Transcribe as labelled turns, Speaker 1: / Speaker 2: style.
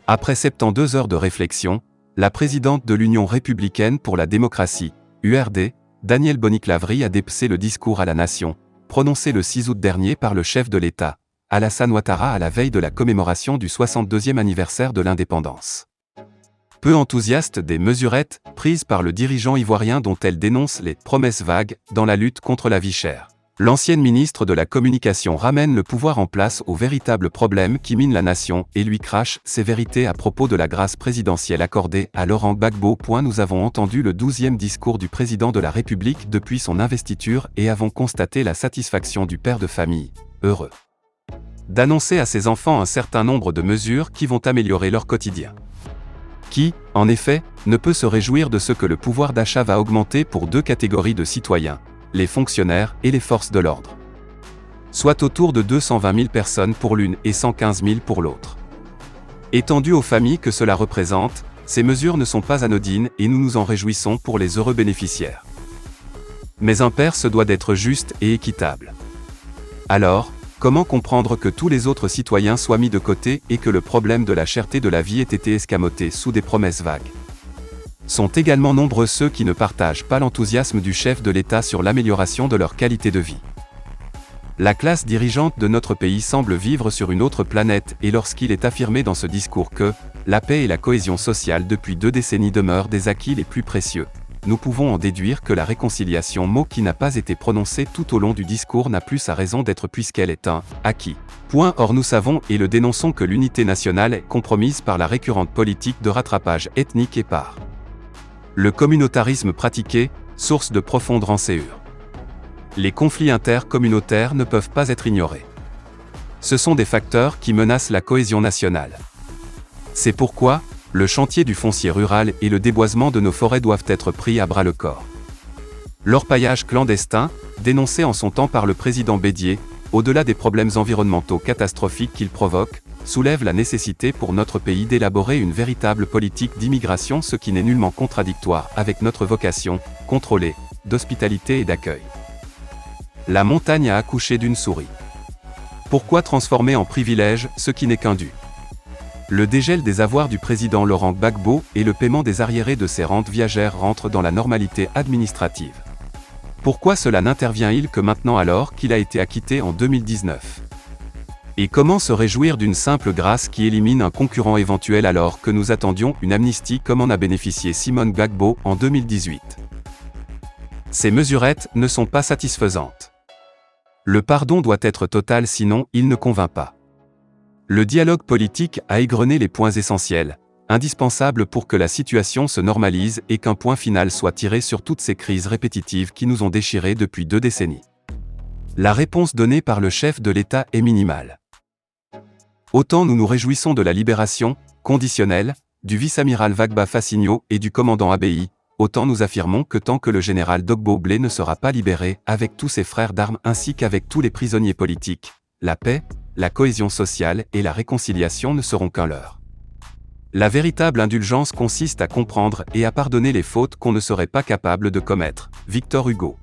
Speaker 1: Après 72 heures de réflexion, la présidente de l'Union républicaine pour la démocratie, URD, Danielle Bonik-Lavry a dépassé le discours à la nation, prononcé le 6 août dernier par le chef de l'État, Alassane Ouattara à la veille de la commémoration du 62e anniversaire de l'indépendance. Peu enthousiaste des mesurettes prises par le dirigeant ivoirien dont elle dénonce les promesses vagues dans la lutte contre la vie chère. L'ancienne ministre de la Communication ramène le pouvoir en place aux véritables problèmes qui minent la nation et lui crache ses vérités à propos de la grâce présidentielle accordée à Laurent Gbagbo. Nous avons entendu le 12e discours du président de la République depuis son investiture et avons constaté la satisfaction du père de famille, heureux d'annoncer à ses enfants un certain nombre de mesures qui vont améliorer leur quotidien. Qui, en effet, ne peut se réjouir de ce que le pouvoir d'achat va augmenter pour deux catégories de citoyens, les fonctionnaires et les forces de l'ordre. Soit autour de 220 000 personnes pour l'une et 115 000 pour l'autre. Étendu aux familles que cela représente, ces mesures ne sont pas anodines et nous nous en réjouissons pour les heureux bénéficiaires. Mais un père se doit d'être juste et équitable. Alors, comment comprendre que tous les autres citoyens soient mis de côté et que le problème de la cherté de la vie ait été escamoté sous des promesses vagues? Sont également nombreux ceux qui ne partagent pas l'enthousiasme du chef de l'État sur l'amélioration de leur qualité de vie. La classe dirigeante de notre pays semble vivre sur une autre planète et lorsqu'il est affirmé dans ce discours que la paix et la cohésion sociale depuis 2 décennies demeurent des acquis les plus précieux, nous pouvons en déduire que la réconciliation, mot qui n'a pas été prononcé tout au long du discours, n'a plus sa raison d'être puisqu'elle est un acquis. Or nous savons et le dénonçons que l'unité nationale est compromise par la récurrente politique de rattrapage ethnique et par le communautarisme pratiqué, source de profondes rancœurs. Les conflits intercommunautaires ne peuvent pas être ignorés. Ce sont des facteurs qui menacent la cohésion nationale. C'est pourquoi, le chantier du foncier rural et le déboisement de nos forêts doivent être pris à bras-le-corps. L'orpaillage clandestin, dénoncé en son temps par le président Bédié, au-delà des problèmes environnementaux catastrophiques qu'il provoque, soulève la nécessité pour notre pays d'élaborer une véritable politique d'immigration, ce qui n'est nullement contradictoire avec notre vocation, contrôlée, d'hospitalité et d'accueil. La montagne a accouché d'une souris. Pourquoi transformer en privilège ce qui n'est qu'un dû? Le dégel des avoirs du président Laurent Gbagbo et le paiement des arriérés de ses rentes viagères rentrent dans la normalité administrative. Pourquoi cela n'intervient-il que maintenant alors qu'il a été acquitté en 2019? Et comment se réjouir d'une simple grâce qui élimine un concurrent éventuel alors que nous attendions une amnistie comme en a bénéficié Simone Gbagbo en 2018? Ces mesurettes ne sont pas satisfaisantes. Le pardon doit être total, sinon il ne convainc pas. Le dialogue politique a égrené les points essentiels, indispensables pour que la situation se normalise et qu'un point final soit tiré sur toutes ces crises répétitives qui nous ont déchirés depuis 2 décennies. La réponse donnée par le chef de l'État est minimale. Autant nous nous réjouissons de la libération, conditionnelle, du vice-amiral Vagba Fassigno et du commandant Abei, autant nous affirmons que tant que le général Dogbo Blé ne sera pas libéré, avec tous ses frères d'armes ainsi qu'avec tous les prisonniers politiques, la paix, la cohésion sociale et la réconciliation ne seront qu'un leurre. La véritable indulgence consiste à comprendre et à pardonner les fautes qu'on ne serait pas capable de commettre. Victor Hugo.